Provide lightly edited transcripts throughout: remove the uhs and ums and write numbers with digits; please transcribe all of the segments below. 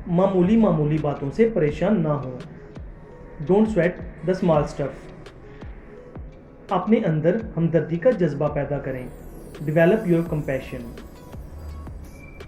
मामूली मामूली बातों से परेशान ना हो। Don't sweat the small stuff. अपने अंदर हमदर्दी का जज्बा पैदा करें। Develop your compassion.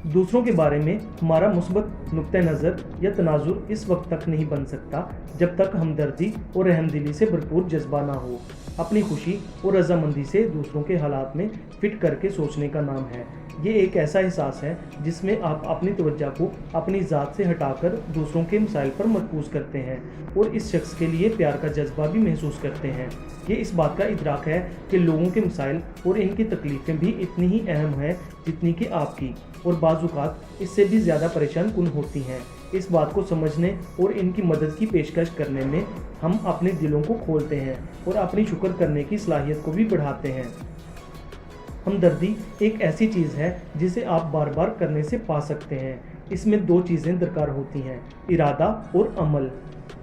दूसरों के बारे में हमारा मुस्बत नुक्ते नज़र या तनाजुर इस वक्त तक नहीं बन सकता जब तक हमदर्दी और रहमदिली से भरपूर जज्बा ना हो। अपनी खुशी और रजामंदी से दूसरों के हालात में फिट करके सोचने का नाम है। ये एक ऐसा एहसास है जिसमें आप अपनी तवज्जो को अपनी ज़ात से हटाकर दूसरों के मसाइल पर मरकूज़ करते हैं और इस शख्स के लिए प्यार का जज्बा भी महसूस करते हैं। ये इस बात का इदराक है कि लोगों के मसाइल और इनकी तकलीफ़ें भी इतनी ही अहम हैं जितनी कि आपकी, और बाज़-औक़ात इससे भी ज़्यादा परेशान कुन होती हैं। इस बात को समझने और इनकी मदद की पेशकश करने में हम अपने दिलों को खोलते हैं और अपनी शुक्र करने की सलाहियत को भी बढ़ाते हैं। हमदर्दी एक ऐसी चीज़ है जिसे आप बार बार करने से पा सकते हैं। इसमें दो चीज़ें दरकार होती हैं, इरादा और अमल।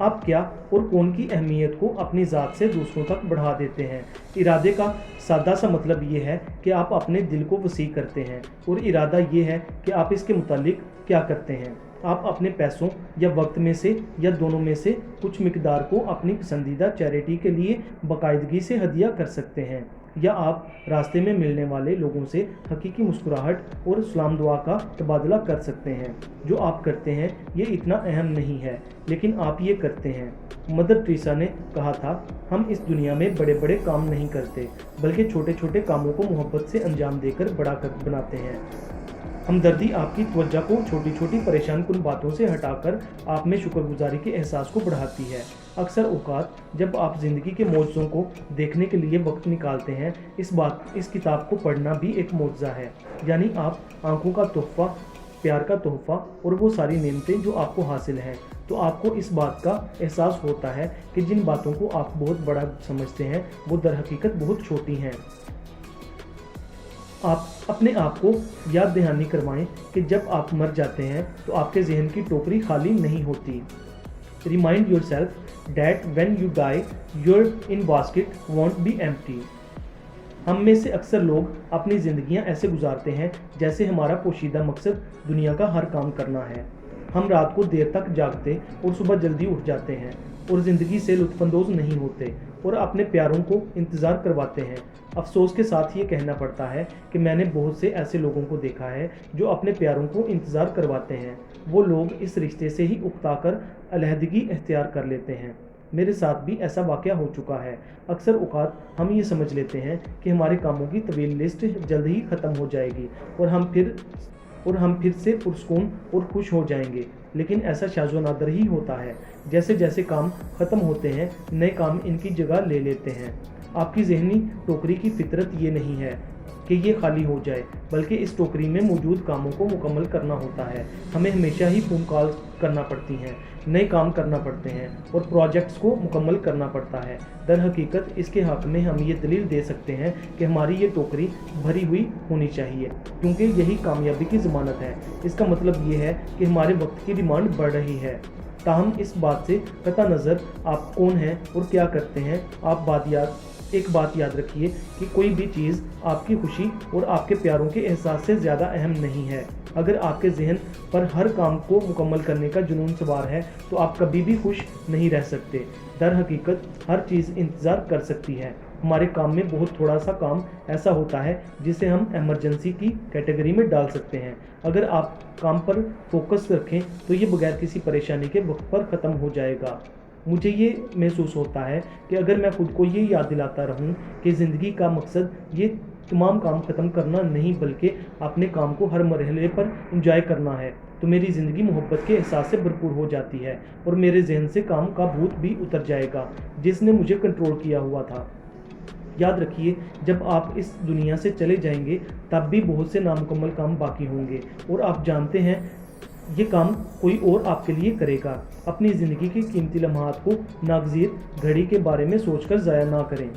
आप क्या और कौन की अहमियत को अपनी ज़ात से दूसरों तक बढ़ा देते हैं। इरादे का सादा सा मतलब ये है कि आप अपने दिल को वसी करते हैं, और इरादा ये है कि आप इसके मुतालिक क्या करते हैं। आप अपने पैसों या वक्त में से या दोनों में से कुछ मिकदार को अपनी पसंदीदा चैरिटी के लिए बाकायदगी से हदिया कर सकते हैं, या आप रास्ते में मिलने वाले लोगों से हकीकी मुस्कुराहट और सलाम दुआ का तबादला कर सकते हैं। जो आप करते हैं ये इतना अहम नहीं है, लेकिन आप ये करते हैं। मदर टेरेसा ने कहा था, हम इस दुनिया में बड़े बड़े काम नहीं करते, बल्कि छोटे छोटे कामों को मोहब्बत से अंजाम देकर बड़ा कर बनाते हैं। हमदर्दी आपकी तवज्जो को छोटी छोटी परेशान कुन बातों से हटाकर आप में शुक्रगुजारी के एहसास को बढ़ाती है। अक्सर औक़ात जब आप ज़िंदगी के मौजज़ों को देखने के लिए वक्त निकालते हैं, इस किताब को पढ़ना भी एक मौजज़ा है। यानी आप आँखों का तोहफ़ा, प्यार का तोहफ़ा और वो सारी नेमतें जो आपको हासिल हैं, तो आपको इस बात का एहसास होता है कि जिन बातों को आप बहुत बड़ा समझते हैं वो दर हकीकत बहुत छोटी हैं। आप अपने आप को याद दहानी करवाएं कि जब आप मर जाते हैं तो आपके जहन की टोकरी खाली नहीं होती। Remind yourself that when you die your in basket won't be empty. हम में से अक्सर लोग अपनी ज़िंदगियां ऐसे गुजारते हैं जैसे हमारा पोशीदा मकसद दुनिया का हर काम करना है। हम रात को देर तक जागते और सुबह जल्दी उठ जाते हैं और ज़िंदगी से लुत्फ़अंदोज़ नहीं होते और अपने प्यारों को इंतज़ार करवाते हैं। अफसोस के साथ ये कहना पड़ता है कि मैंने बहुत से ऐसे लोगों को देखा है जो अपने प्यारों को इंतज़ार करवाते हैं। वो लोग इस रिश्ते से ही उकताकर अलहदगी इख्तियार कर लेते हैं। मेरे साथ भी ऐसा वाक़या हो चुका है। अक्सर औक़ात हम ये समझ लेते हैं कि हमारे कामों की तवील लिस्ट जल्द ही ख़त्म हो जाएगी और हम फिर से पुरसकून और खुश हो जाएंगे, लेकिन ऐसा शाज़ो नादर ही होता है। जैसे जैसे काम ख़त्म होते हैं नए काम इनकी जगह ले लेते हैं। आपकी ज़हनी टोकरी की फितरत ये नहीं है कि ये खाली हो जाए, बल्कि इस टोकरी में मौजूद कामों को मुकम्मल करना होता है। हमें हमेशा ही फ़ोन कॉल करना पड़ती हैं, नए काम करना पड़ते हैं और प्रोजेक्ट्स को मुकम्मल करना पड़ता है। दर हकीकत इसके हक़ में हम ये दलील दे सकते हैं कि हमारी ये टोकरी भरी हुई होनी चाहिए, क्योंकि यही कामयाबी की ज़मानत है। इसका मतलब ये है कि हमारे वक्त की डिमांड बढ़ रही है। ताहम इस बात से कता नज़र आप कौन हैं और क्या करते हैं, एक बात याद रखिए कि कोई भी चीज़ आपकी खुशी और आपके प्यारों के एहसास से ज़्यादा अहम नहीं है। अगर आपके जहन पर हर काम को मुकम्मल करने का जुनून सवार है तो आप कभी भी खुश नहीं रह सकते। दर हकीकत हर चीज़ इंतज़ार कर सकती है। हमारे काम में बहुत थोड़ा सा काम ऐसा होता है जिसे हम एमरजेंसी की कैटेगरी में डाल सकते हैं। अगर आप काम पर फोकस रखें तो ये बगैर किसी परेशानी के वक्त पर ख़त्म हो जाएगा। मुझे ये महसूस होता है कि अगर मैं खुद को ये याद दिलाता रहूं कि ज़िंदगी का मकसद ये तमाम काम ख़त्म करना नहीं, बल्कि अपने काम को हर मरहले पर इंजॉय करना है, तो मेरी ज़िंदगी मोहब्बत के एहसास से भरपूर हो जाती है और मेरे जहन से काम का भूत भी उतर जाएगा जिसने मुझे कंट्रोल किया हुआ था। याद रखिए, जब आप इस दुनिया से चले जाएंगे तब भी बहुत से नामुकम्मल काम बाकी होंगे और आप जानते हैं ये काम कोई और आपके लिए करेगा। अपनी ज़िंदगी की कीमती लम्हात को नागज़ीर घड़ी के बारे में सोचकर ज़ाया ना करें।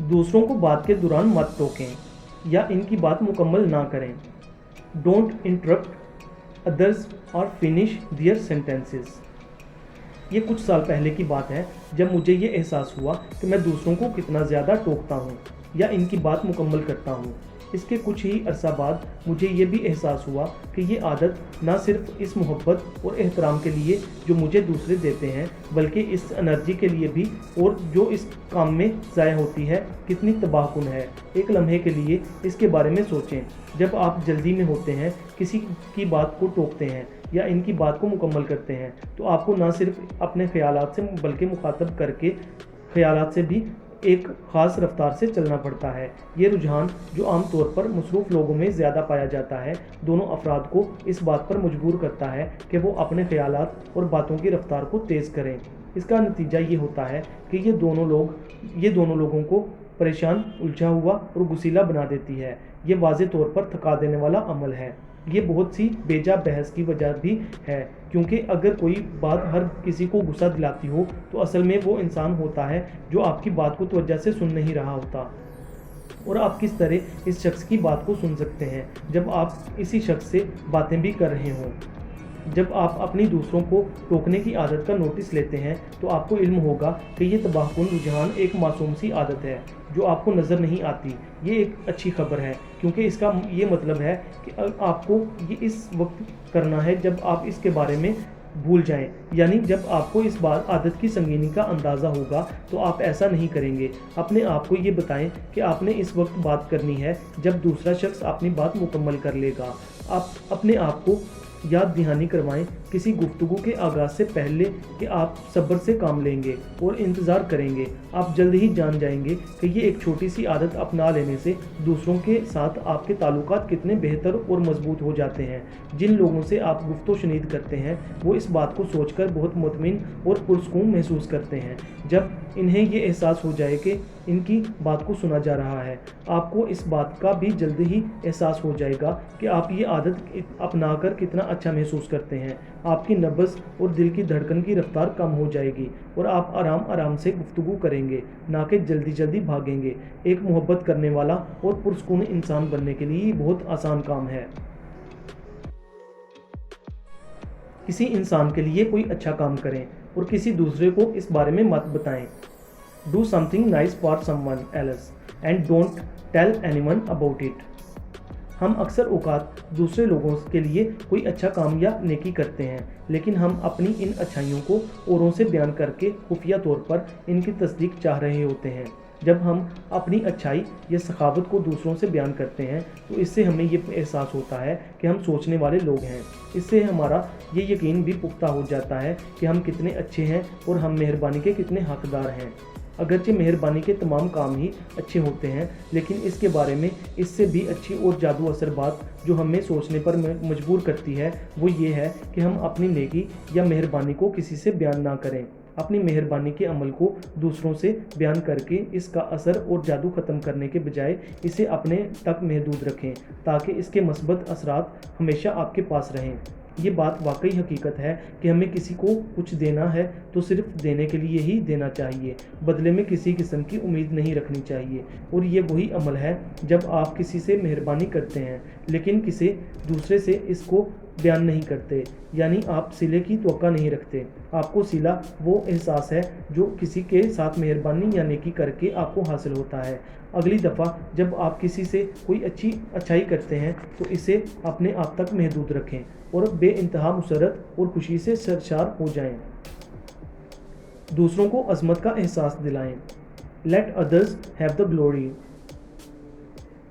दूसरों को बात के दौरान मत टोकें या इनकी बात मुकम्मल ना करें। डोंट इंटरप्ट अदर्स और फिनिश देयर सेंटेंसेस। ये कुछ साल पहले की बात है जब मुझे ये एहसास हुआ कि मैं दूसरों को कितना ज़्यादा टोकता हूँ या इनकी बात मुकम्मल करता हूँ। اس کے کچھ ہی عرصہ بعد مجھے یہ بھی احساس ہوا کہ یہ عادت نہ صرف اس محبت اور احترام کے لیے جو مجھے دوسرے دیتے ہیں، بلکہ اس انرجی کے لیے بھی اور جو اس کام میں ضائع ہوتی ہے کتنی تباہ کن ہے۔ ایک لمحے کے لیے اس کے بارے میں سوچیں۔ جب آپ جلدی میں ہوتے ہیں، کسی کی بات کو ٹوکتے ہیں یا ان کی بات کو مکمل کرتے ہیں، تو آپ کو نہ صرف اپنے خیالات سے بلکہ مخاطب کر کے خیالات سے بھی ایک خاص رفتار سے چلنا پڑتا ہے۔ یہ رجحان جو عام طور پر مصروف لوگوں میں زیادہ پایا جاتا ہے، دونوں افراد کو اس بات پر مجبور کرتا ہے کہ وہ اپنے خیالات اور باتوں کی رفتار کو تیز کریں۔ اس کا نتیجہ یہ ہوتا ہے کہ یہ دونوں لوگوں کو پریشان، الجھا ہوا اور غسیلہ بنا دیتی ہے۔ یہ واضح طور پر تھکا دینے والا عمل ہے۔ یہ بہت سی بیجا بحث کی وجہ بھی ہے، کیونکہ اگر کوئی بات ہر کسی کو غصہ دلاتی ہو تو اصل میں وہ انسان ہوتا ہے جو آپ کی بات کو توجہ سے سن نہیں رہا ہوتا۔ اور آپ کس طرح اس شخص کی بات کو سن سکتے ہیں جب آپ اسی شخص سے باتیں بھی کر رہے ہوں؟ جب آپ اپنی دوسروں کو ٹوکنے کی عادت کا نوٹس لیتے ہیں تو آپ کو علم ہوگا کہ یہ تباہ کن رجحان ایک معصوم سی عادت ہے جو آپ کو نظر نہیں آتی۔ یہ ایک اچھی خبر ہے، کیونکہ اس کا یہ مطلب ہے کہ آپ کو یہ اس وقت کرنا ہے جب آپ اس کے بارے میں بھول جائیں، یعنی جب آپ کو اس عادت کی سنگینی کا اندازہ ہوگا تو آپ ایسا نہیں کریں گے۔ اپنے آپ کو یہ بتائیں کہ آپ نے اس وقت بات کرنی ہے جب دوسرا شخص اپنی بات مکمل کر لے گا۔ آپ اپنے آپ کو یاد دہانی کروائیں کسی گفتگو کے آغاز سے پہلے کہ آپ صبر سے کام لیں گے اور انتظار کریں گے۔ آپ جلد ہی جان جائیں گے کہ یہ ایک چھوٹی سی عادت اپنا لینے سے دوسروں کے ساتھ آپ کے تعلقات کتنے بہتر اور مضبوط ہو جاتے ہیں۔ جن لوگوں سے آپ گفت و شنید کرتے ہیں وہ اس بات کو سوچ کر بہت مطمئن اور پرسکون محسوس کرتے ہیں جب انہیں یہ احساس ہو جائے کہ ان کی بات کو سنا جا رہا ہے۔ آپ کو اس بات کا بھی جلد ہی احساس ہو جائے گا کہ آپ یہ عادت اپنا کر کتنا اچھا محسوس کرتے ہیں۔ آپ کی نبض اور دل کی دھڑکن کی رفتار کم ہو جائے گی اور آپ آرام آرام سے گفتگو کریں گے، نہ کہ جلدی جلدی بھاگیں گے۔ ایک محبت کرنے والا اور پرسکون انسان بننے کے لیے یہ بہت آسان کام ہے۔ کسی انسان کے لیے کوئی اچھا کام کریں اور کسی دوسرے کو اس بارے میں مت بتائیں۔ Do something nice for someone else and don't tell anyone about it۔ ہم اکثر اوقات دوسرے لوگوں کے لیے کوئی اچھا کام یا نیکی کرتے ہیں، لیکن ہم اپنی ان اچھائیوں کو اوروں سے بیان کر کے خفیہ طور پر ان کی تصدیق چاہ رہے ہوتے ہیں۔ جب ہم اپنی اچھائی یا سخاوت کو دوسروں سے بیان کرتے ہیں تو اس سے ہمیں یہ احساس ہوتا ہے کہ ہم سوچنے والے لوگ ہیں۔ اس سے ہمارا یہ یقین بھی پختہ ہو جاتا ہے کہ ہم کتنے اچھے ہیں اور ہم مہربانی کے کتنے حقدار ہیں۔ اگرچہ مہربانی کے تمام کام ہی اچھے ہوتے ہیں، لیکن اس کے بارے میں اس سے بھی اچھی اور جادو اثر بات جو ہمیں سوچنے پر مجبور کرتی ہے وہ یہ ہے کہ ہم اپنی نیکی یا مہربانی کو کسی سے بیان نہ کریں۔ اپنی مہربانی کے عمل کو دوسروں سے بیان کر کے اس کا اثر اور جادو ختم کرنے کے بجائے اسے اپنے تک محدود رکھیں تاکہ اس کے مثبت اثرات ہمیشہ آپ کے پاس رہیں۔ یہ بات واقعی حقیقت ہے کہ ہمیں کسی کو کچھ دینا ہے تو صرف دینے کے لیے ہی دینا چاہیے، بدلے میں کسی قسم کی امید نہیں رکھنی چاہیے۔ اور یہ وہی عمل ہے جب آپ کسی سے مہربانی کرتے ہیں لیکن کسی دوسرے سے اس کو بیان نہیں کرتے، یعنی آپ صلے کی توقع نہیں رکھتے۔ آپ کو صلہ وہ احساس ہے جو کسی کے ساتھ مہربانی یا نیکی کر کے آپ کو حاصل ہوتا ہے۔ اگلی دفعہ جب آپ کسی سے کوئی اچھائی کرتے ہیں تو اسے اپنے آپ تک محدود رکھیں اور بے انتہا مسرت اور خوشی سے سرشار ہو جائیں۔ دوسروں کو عظمت کا احساس دلائیں۔ Let others have the glory۔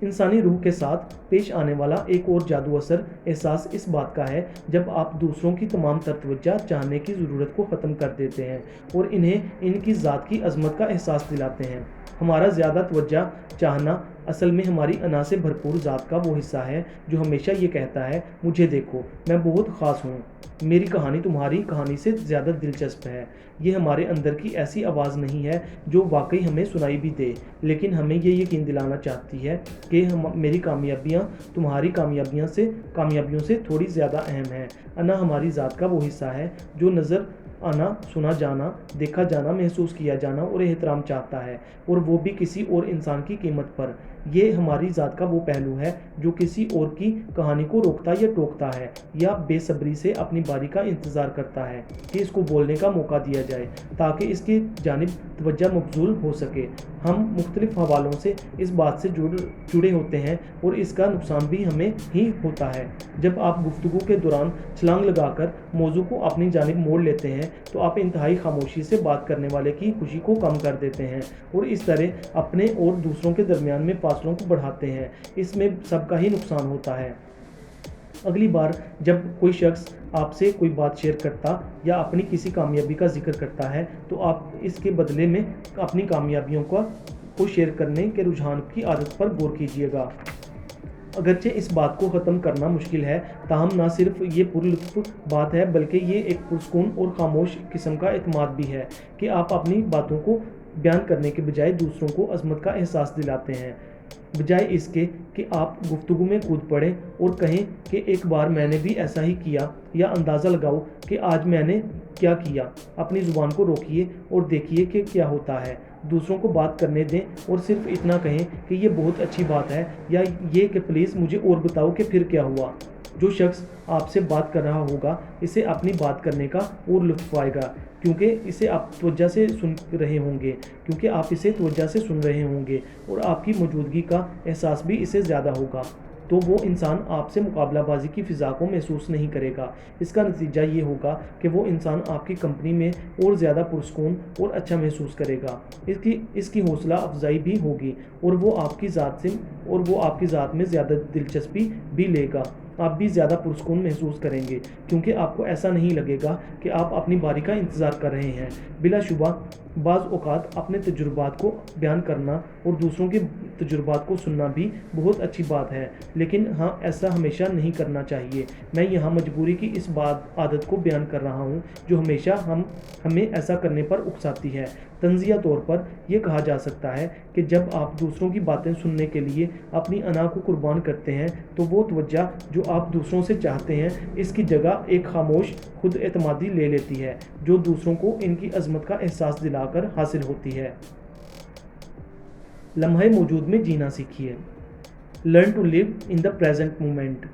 انسانی روح کے ساتھ پیش آنے والا ایک اور جادو اثر احساس اس بات کا ہے جب آپ دوسروں کی تمام تر توجہ چاہنے کی ضرورت کو ختم کر دیتے ہیں اور انہیں ان کی ذات کی عظمت کا احساس دلاتے ہیں۔ ہمارا زیادہ توجہ چاہنا اصل میں ہماری انا سے بھرپور ذات کا وہ حصہ ہے جو ہمیشہ یہ کہتا ہے، مجھے دیکھو، میں بہت خاص ہوں، میری کہانی تمہاری کہانی سے زیادہ دلچسپ ہے۔ یہ ہمارے اندر کی ایسی آواز نہیں ہے جو واقعی ہمیں سنائی بھی دے، لیکن ہمیں یہ یقین دلانا چاہتی ہے کہ میری کامیابیاں تمہاری کامیابیوں سے تھوڑی زیادہ اہم ہیں۔ انا ہماری ذات کا وہ حصہ ہے جو نظر آنا، سنا جانا، دیکھا جانا، محسوس کیا جانا اور احترام چاہتا ہے، اور وہ بھی کسی اور انسان کی قیمت پر۔ ये हमारी ज़ात का वो पहलू है जो किसी और की कहानी को रोकता या टोकता है या बेसब्री से अपनी बारी का इंतज़ार करता है कि इसको बोलने का मौका दिया जाए ताकि इसकी जानिब तवज्जो मबज़ूल हो सके। हम मुख्तलिफ हवालों से इस बात से जुड़े होते हैं और इसका नुकसान भी हमें ही होता है। जब आप गुफ्तगू के दौरान छलांग लगाकर मौजू को अपनी जानिब मोड़ लेते हैं तो आप इंतहाई खामोशी से बात करने वाले की खुशी को कम कर देते हैं और इस तरह अपने और दूसरों के दरमियान में फासलों को बढ़ाते हैं। इसमें सबका ही नुकसान होता है। अगली बार जब कोई शख्स आपसे कोई बात शेयर करता या अपनी किसी कामयाबी का जिक्र करता है तो आप इसके बदले में अपनी कामयाबियों को शेयर करने के रुझान की आदत पर गौर कीजिएगा। अगरचे इस बात को ख़त्म करना मुश्किल है, ताहम ना सिर्फ ये पुरलुत्फ़ बात है बल्कि ये एक पुरसकून और खामोश किस्म का एतमाद भी है कि आप अपनी बातों को बयान करने के बजाय दूसरों को अज़मत का एहसास दिलाते हैं, बजाय इसके कि आप गुफ्तगू में कूद पड़ें और कहें कि एक बार मैंने भी ऐसा ही किया, या अंदाज़ा लगाओ कि आज मैंने क्या किया। अपनी ज़ुबान को रोकिए और देखिए कि क्या होता है। दूसरों को बात करने दें और सिर्फ इतना कहें कि ये बहुत अच्छी बात है, या ये कि प्लीज़ मुझे और बताओ कि फिर क्या हुआ। जो शख्स आपसे बात कर रहा होगा इसे अपनी बात करने का और लुत्फ़ आएगा क्योंकि इसे आप तवज्जो से सुन रहे होंगे क्योंकि आप इसे तवज्जो से सुन रहे होंगे और आपकी मौजूदगी का एहसास भी इसे ज़्यादा होगा। तो वो इंसान आपसे मुकाबलाबाजी की फ़िज़ा को महसूस नहीं करेगा। इसका नतीजा ये होगा कि वो इंसान आपकी कंपनी में और ज़्यादा पुरसकून और अच्छा महसूस करेगा। इसकी हौसला अफजाई भी होगी और वो आपकी ज़ात में ज़्यादा दिलचस्पी भी लेगा। आप भी ज़्यादा पुरसकून महसूस करेंगे क्योंकि आपको ऐसा नहीं लगेगा कि आप अपनी बारी का इंतज़ार कर रहे हैं। बिलाशुबा बाज़ औक़ात अपने तजुर्बात को बयान करना और दूसरों के तजुर्बात को सुनना भी बहुत अच्छी बात है, लेकिन हाँ, ऐसा हमेशा नहीं करना चाहिए। मैं यहाँ मजबूरी की इस आदत को बयान कर रहा हूँ जो हमेशा हमें ऐसा करने पर उकसाती है। तंज़िया तौर पर यह कहा जा सकता है कि जब आप दूसरों की बातें सुनने के लिए अपनी अना को कुर्बान करते हैं तो वो तवज्जो जो आप दूसरों से चाहते हैं इसकी जगह एक खामोश खुद एतमादी ले लेती है जो दूसरों को इनकी अज़मत का एहसास दिलाकर हासिल होती है। लम्हे मौजूद में जीना सीखिए। Learn to live in the present moment.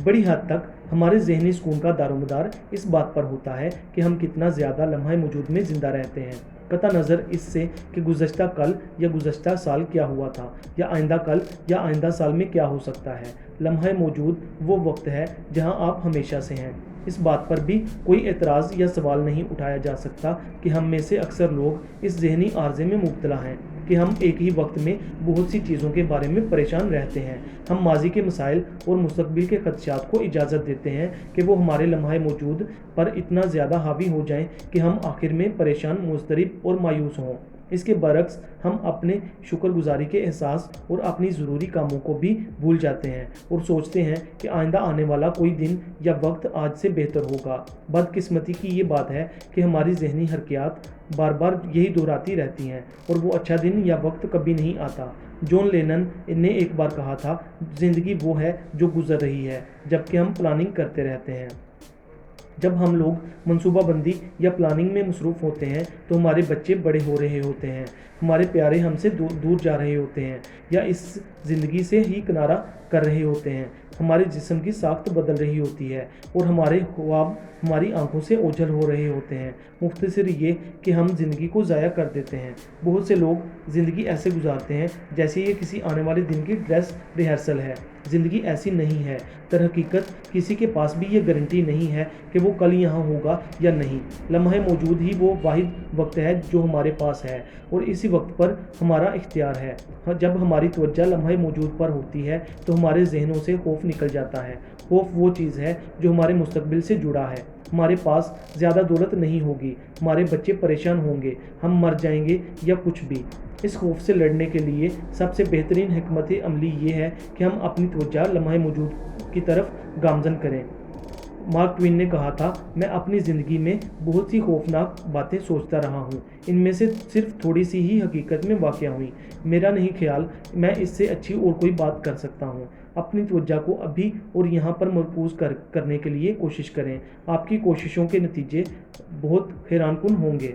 बड़ी हद तक हमारे ज़हनी सुकून का दारोमदार इस बात पर होता है कि हम कितना ज़्यादा लम्हा मौजूद में ज़िंदा रहते हैं, कता नज़र इससे कि गुज़श्ता कल या गुज़श्ता साल क्या हुआ था या आइंदा कल या आइंदा साल में क्या हो सकता है। लम्हा मौजूद वो वक्त है जहां आप हमेशा से हैं। इस बात पर भी कोई एतराज़ या सवाल नहीं उठाया जा सकता कि हम में से अक्सर लोग इस ज़हनी आर्ज़े में मुब्तला हैं कि हम एक ही वक्त में बहुत सी चीज़ों के बारे में परेशान रहते हैं। हम माजी के मसाइल और मुस्तक़बिल के ख़दशात को इजाज़त देते हैं कि वो हमारे लम्हा मौजूद पर इतना ज़्यादा हावी हो जाएं कि हम आखिर में परेशान, मुज़तरब और मायूस हों। इसके बरक्स हम अपने शुक्रगुजारी के एहसास और अपनी ज़रूरी कामों को भी भूल जाते हैं और सोचते हैं कि आइंदा आने वाला कोई दिन या वक्त आज से बेहतर होगा। बदकिस्मती की ये बात है कि हमारी ज़हनी हरकयात बार बार यही दोहराती रहती हैं और वो अच्छा दिन या वक्त कभी नहीं आता। जॉन लेनन ने एक बार कहा था, ज़िंदगी वो है जो गुजर रही है जबकि हम प्लानिंग करते रहते हैं। जब हम लोग मनसूबाबंदी या प्लानिंग में मसरूफ़ होते हैं तो हमारे बच्चे बड़े हो रहे होते हैं, हमारे प्यारे हमसे दूर जा रहे होते हैं या इस ज़िंदगी से ही किनारा कर रहे होते हैं, हमारे जिस्म की साख्त बदल रही होती है और हमारे ख्वाब हमारी आंखों से ओझल हो रहे होते हैं। मुख्तसर ये कि हम ज़िंदगी को ज़ाया कर देते हैं। बहुत से लोग ज़िंदगी ऐसे गुजारते हैं जैसे ये किसी आने वाले दिन की ड्रेस रिहर्सल है। ज़िंदगी ऐसी नहीं है। दरहकीकत किसी के पास भी ये गारंटी नहीं है कि वो कल यहाँ होगा या नहीं। लम्हा मौजूद ही वो वाहिद वक्त है जो हमारे पास है और इसी वक्त पर हमारा इख्तियार है। जब हमारी तवज्जो लम्हा मौजूद पर होती है तो हमारे जहनों से खौफ निकल जाता है। खौफ वो चीज़ है जो हमारे मुस्तकबिल से जुड़ा है। हमारे पास ज़्यादा दौलत नहीं होगी, हमारे बच्चे परेशान होंगे, हम मर जाएंगे या कुछ भी। इस खौफ से लड़ने के लिए सबसे बेहतरीन हिकमत अमली ये है कि हम अपनी तवज्जो लम्हा मौजूद की तरफ गामज़न करें। मार्क ट्वेन ने कहा था, मैं अपनी ज़िंदगी में बहुत सी खौफनाक बातें सोचता रहा हूँ, इनमें से सिर्फ थोड़ी सी ही हकीकत में वाक़या हुई। मेरा नहीं ख्याल मैं इससे अच्छी और कोई बात कर सकता हूँ। अपनी तवज्जो को अभी और यहाँ पर मरकूज़ करने के लिए कोशिश करें। आपकी कोशिशों के नतीजे बहुत हैरानकुन होंगे।